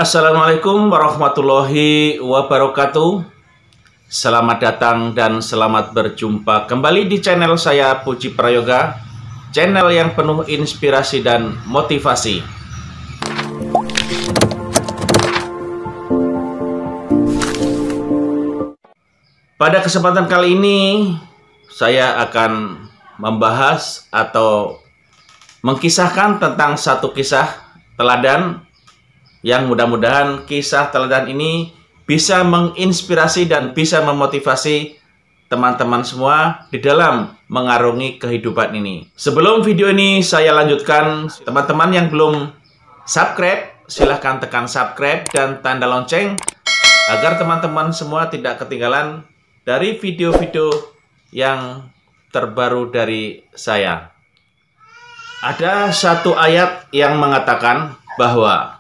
Assalamualaikum warahmatullahi wabarakatuh. Selamat datang dan selamat berjumpa kembali di channel saya Puji Prayoga, channel yang penuh inspirasi dan motivasi. Pada kesempatan kali ini saya akan membahas atau mengkisahkan tentang satu kisah teladan yang mudah-mudahan kisah teladan ini bisa menginspirasi dan bisa memotivasi teman-teman semua di dalam mengarungi kehidupan ini. Sebelum video ini saya lanjutkan, teman-teman yang belum subscribe, silahkan tekan subscribe dan tanda lonceng agar teman-teman semua tidak ketinggalan dari video-video yang terbaru dari saya. Ada satu ayat yang mengatakan bahwa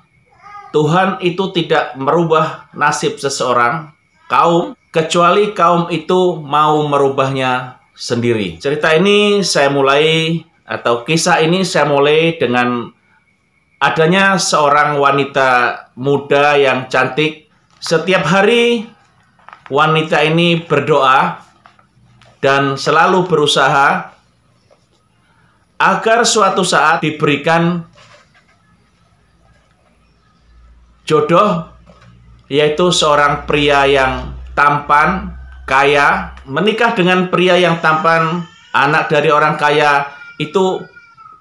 Tuhan itu tidak merubah nasib seseorang, kaum, kecuali kaum itu mau merubahnya sendiri. Cerita ini saya mulai, atau kisah ini saya mulai dengan adanya seorang wanita muda yang cantik. Setiap hari wanita ini berdoa dan selalu berusaha agar suatu saat diberikan jodoh, yaitu seorang pria yang tampan, kaya. Menikah dengan pria yang tampan, anak dari orang kaya, itu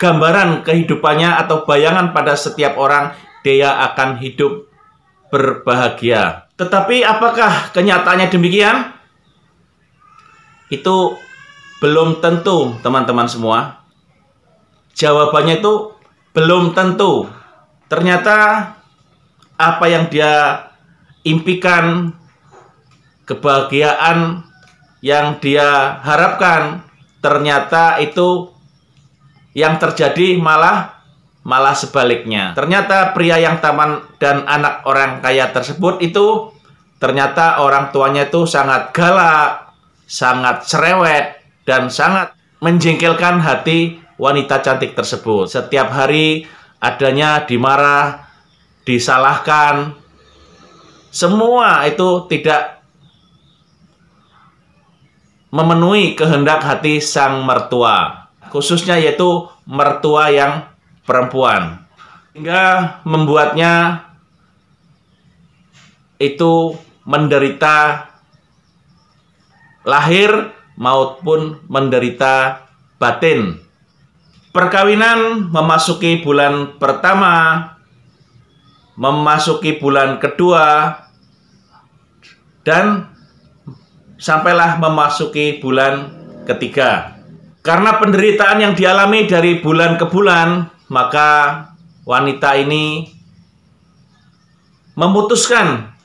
gambaran kehidupannya atau bayangan pada setiap orang, dia akan hidup berbahagia. Tetapi apakah kenyataannya demikian? Itu belum tentu, teman-teman semua. Jawabannya itu belum tentu. Ternyata apa yang dia impikan, kebahagiaan yang dia harapkan, ternyata itu yang terjadi malah sebaliknya. Ternyata pria yang tampan dan anak orang kaya tersebut itu ternyata orang tuanya itu sangat galak, sangat cerewet, dan sangat menjengkelkan hati wanita cantik tersebut. Setiap hari adanya dimarah, disalahkan, semua itu tidak memenuhi kehendak hati sang mertua, khususnya yaitu mertua yang perempuan, hingga membuatnya itu menderita lahir maupun menderita batin. Perkawinan memasuki bulan pertama, memasuki bulan kedua, dan sampailah memasuki bulan ketiga. Karena penderitaan yang dialami dari bulan ke bulan, maka wanita ini memutuskan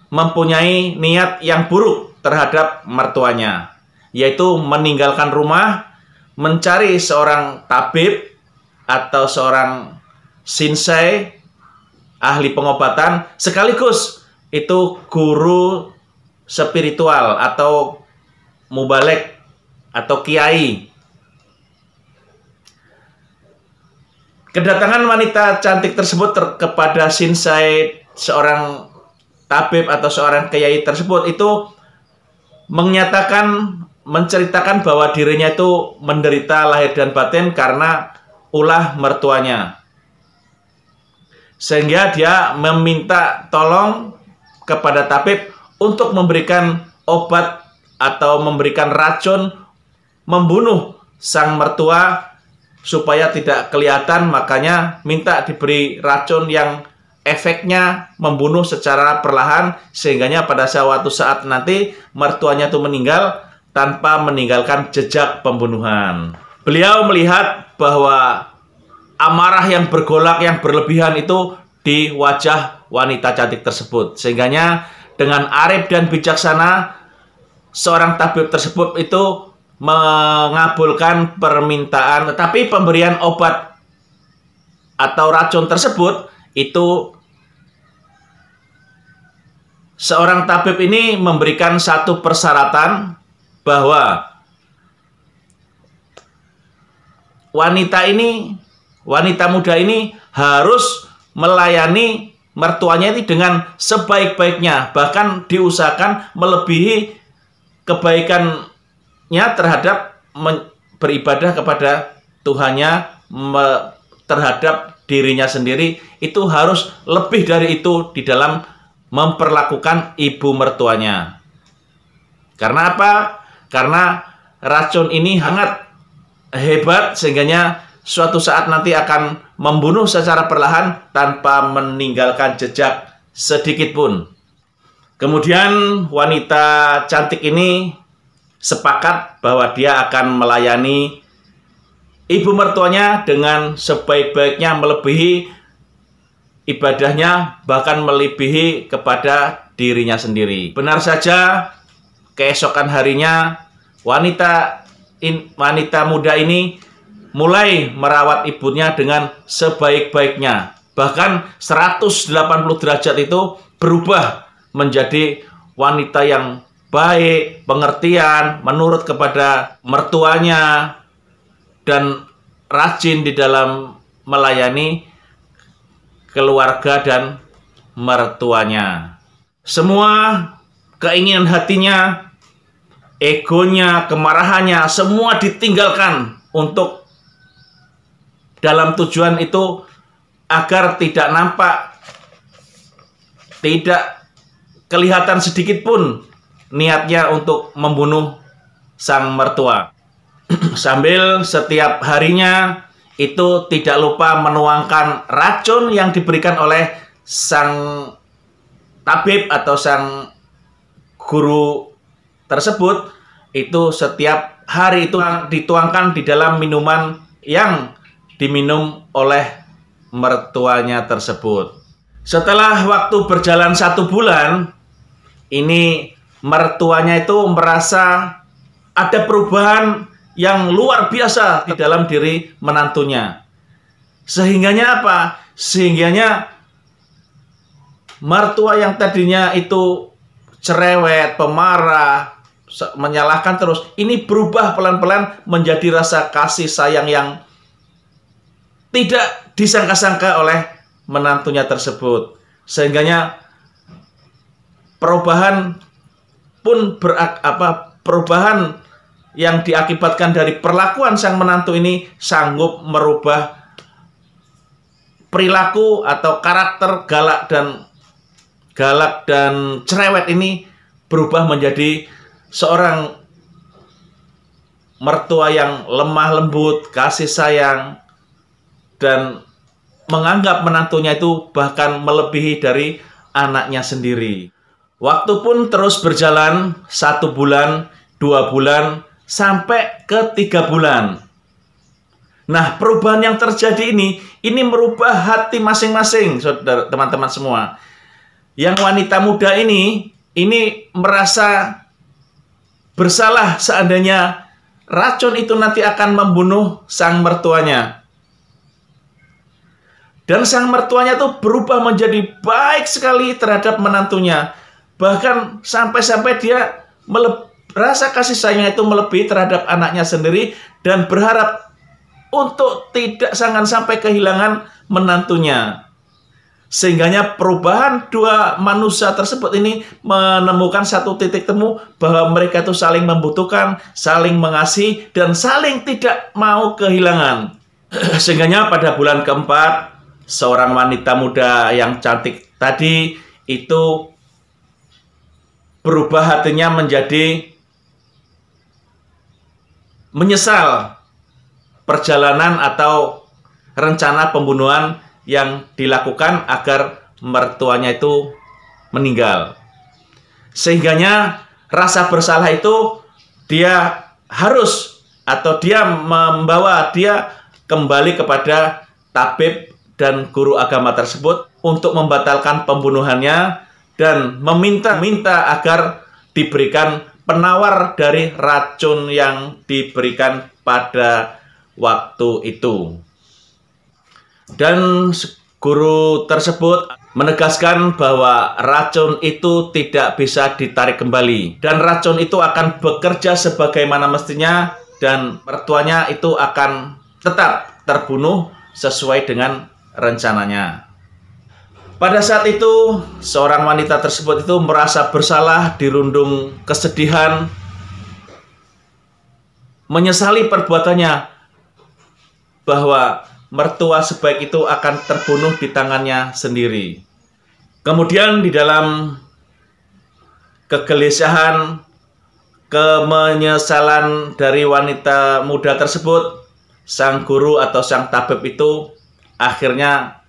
mempunyai niat yang buruk terhadap mertuanya, yaitu meninggalkan rumah, mencari seorang tabib atau seorang sinsai, ahli pengobatan, sekaligus itu guru spiritual atau mubalek atau kiai. Kedatangan wanita cantik tersebut kepada sinsai, seorang tabib atau seorang kiai tersebut, itu menceritakan bahwa dirinya itu menderita lahir dan batin karena ulah mertuanya. Sehingga dia meminta tolong kepada tabib untuk memberikan obat atau memberikan racun membunuh sang mertua supaya tidak kelihatan, makanya minta diberi racun yang efeknya membunuh secara perlahan, sehingganya pada suatu saat nanti mertuanya itu meninggal tanpa meninggalkan jejak pembunuhan. Beliau melihat bahwa amarah yang bergolak, yang berlebihan itu di wajah wanita cantik tersebut. Sehingganya dengan arif dan bijaksana, seorang tabib tersebut itu mengabulkan permintaan. Tetapi pemberian obat atau racun tersebut itu, seorang tabib ini memberikan satu persyaratan bahwa wanita muda ini harus melayani mertuanya itu dengan sebaik-baiknya, bahkan diusahakan melebihi kebaikannya terhadap beribadah kepada Tuhannya, terhadap dirinya sendiri. Itu harus lebih dari itu di dalam memperlakukan ibu mertuanya. Karena apa? Karena racun ini sangat hebat, sehingganya suatu saat nanti akan membunuh secara perlahan tanpa meninggalkan jejak sedikit pun. Kemudian wanita cantik ini sepakat bahwa dia akan melayani ibu mertuanya dengan sebaik-baiknya, melebihi ibadahnya, bahkan melebihi kepada dirinya sendiri. Benar saja, keesokan harinya wanita muda ini mulai merawat ibunya dengan sebaik-baiknya. Bahkan 180 derajat itu berubah menjadi wanita yang baik, pengertian, menurut kepada mertuanya, dan rajin di dalam melayani keluarga dan mertuanya. Semua keinginan hatinya, egonya, kemarahannya, semua ditinggalkan untuk dalam tujuan itu agar tidak nampak, tidak kelihatan sedikit pun niatnya untuk membunuh sang mertua. Sambil setiap harinya itu tidak lupa menuangkan racun yang diberikan oleh sang tabib atau sang guru tersebut. Itu setiap hari itu dituangkan di dalam minuman yang diminum oleh mertuanya tersebut. Setelah waktu berjalan 1 bulan, ini mertuanya itu merasa ada perubahan yang luar biasa di dalam diri menantunya. Sehingganya apa? Sehingganya mertua yang tadinya itu cerewet, pemarah, menyalahkan terus, ini berubah pelan-pelan menjadi rasa kasih sayang yang tidak disangka-sangka oleh menantunya tersebut. Sehingganya perubahan pun perubahan yang diakibatkan dari perlakuan sang menantu ini sanggup merubah perilaku atau karakter galak dan cerewet ini, berubah menjadi seorang mertua yang lemah lembut, kasih sayang, dan menganggap menantunya itu bahkan melebihi dari anaknya sendiri. Waktu pun terus berjalan, 1 bulan, 2 bulan, sampai ke 3 bulan. Nah, perubahan yang terjadi ini merubah hati masing-masing, saudara, teman-teman semua. Yang wanita muda ini merasa bersalah seandainya racun itu nanti akan membunuh sang mertuanya. Dan sang mertuanya tuh berubah menjadi baik sekali terhadap menantunya. Bahkan sampai-sampai dia rasa kasih sayangnya itu melebihi terhadap anaknya sendiri, dan berharap untuk jangan sampai kehilangan menantunya. Sehingganya perubahan dua manusia tersebut ini menemukan satu titik temu bahwa mereka itu saling membutuhkan, saling mengasihi, dan saling tidak mau kehilangan. Sehingganya pada bulan keempat, seorang wanita muda yang cantik tadi itu berubah hatinya menjadi menyesal perjalanan atau rencana pembunuhan yang dilakukan agar mertuanya itu meninggal. Sehingganya rasa bersalah itu dia harus, atau dia membawa dia kembali kepada tabib dan guru agama tersebut untuk membatalkan pembunuhannya dan meminta agar diberikan penawar dari racun yang diberikan pada waktu itu. Dan guru tersebut menegaskan bahwa racun itu tidak bisa ditarik kembali, dan racun itu akan bekerja sebagaimana mestinya, dan mertuanya itu akan tetap terbunuh sesuai dengan rencananya. Pada saat itu, seorang wanita tersebut itu merasa bersalah, dirundung kesedihan, menyesali perbuatannya, bahwa mertua sebaik itu akan terbunuh di tangannya sendiri. Kemudian di dalam kegelisahan, kemenyesalan dari wanita muda tersebut, sang guru atau sang tabib itu akhirnya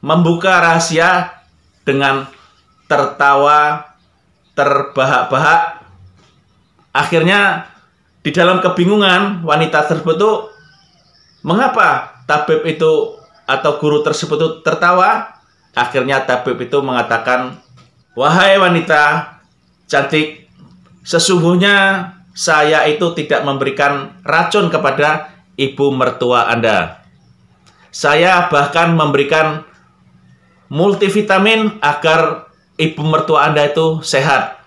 membuka rahasia dengan tertawa terbahak-bahak. Akhirnya di dalam kebingungan wanita tersebut itu, mengapa tabib itu atau guru tersebut itu tertawa? Akhirnya tabib itu mengatakan, "Wahai wanita cantik, sesungguhnya saya itu tidak memberikan racun kepada ibu mertua Anda. Saya bahkan memberikan multivitamin agar ibu mertua Anda itu sehat.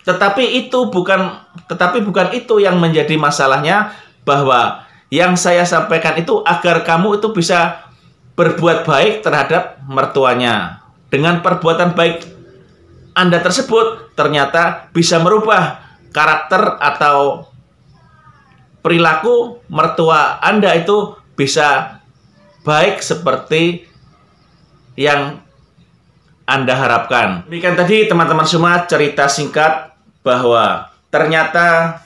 Tetapi bukan itu yang menjadi masalahnya, bahwa yang saya sampaikan itu agar kamu itu bisa berbuat baik terhadap mertuanya. Dengan perbuatan baik Anda tersebut ternyata bisa merubah karakter atau perilaku mertua Anda itu bisa baik seperti yang Anda harapkan." Demikian tadi teman-teman semua cerita singkat bahwa ternyata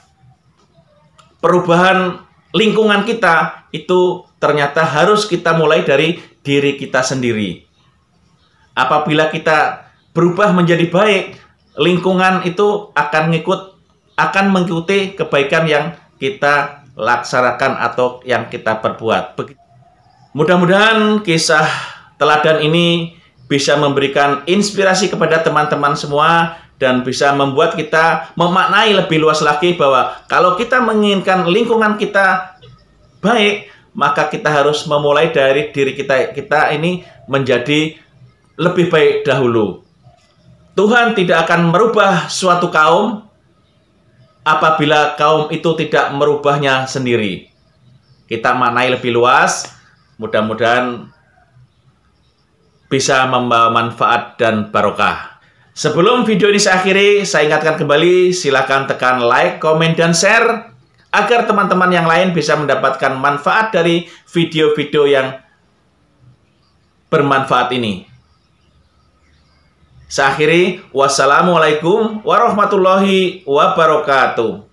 perubahan lingkungan kita itu ternyata harus kita mulai dari diri kita sendiri. Apabila kita berubah menjadi baik, lingkungan itu akan mengikuti kebaikan yang kita laksanakan atau yang kita perbuat. Mudah-mudahan kisah teladan ini bisa memberikan inspirasi kepada teman-teman semua dan bisa membuat kita memaknai lebih luas lagi bahwa kalau kita menginginkan lingkungan kita baik, maka kita harus memulai dari diri kita ini menjadi lebih baik dahulu. Tuhan tidak akan merubah suatu kaum apabila kaum itu tidak merubahnya sendiri. Kita maknai lebih luas, mudah-mudahan bisa membawa manfaat dan barokah. Sebelum video ini saya akhiri, saya ingatkan kembali, silakan tekan like, komen, dan share agar teman-teman yang lain bisa mendapatkan manfaat dari video-video yang bermanfaat ini. Saya akhiri, wassalamualaikum warahmatullahi wabarakatuh.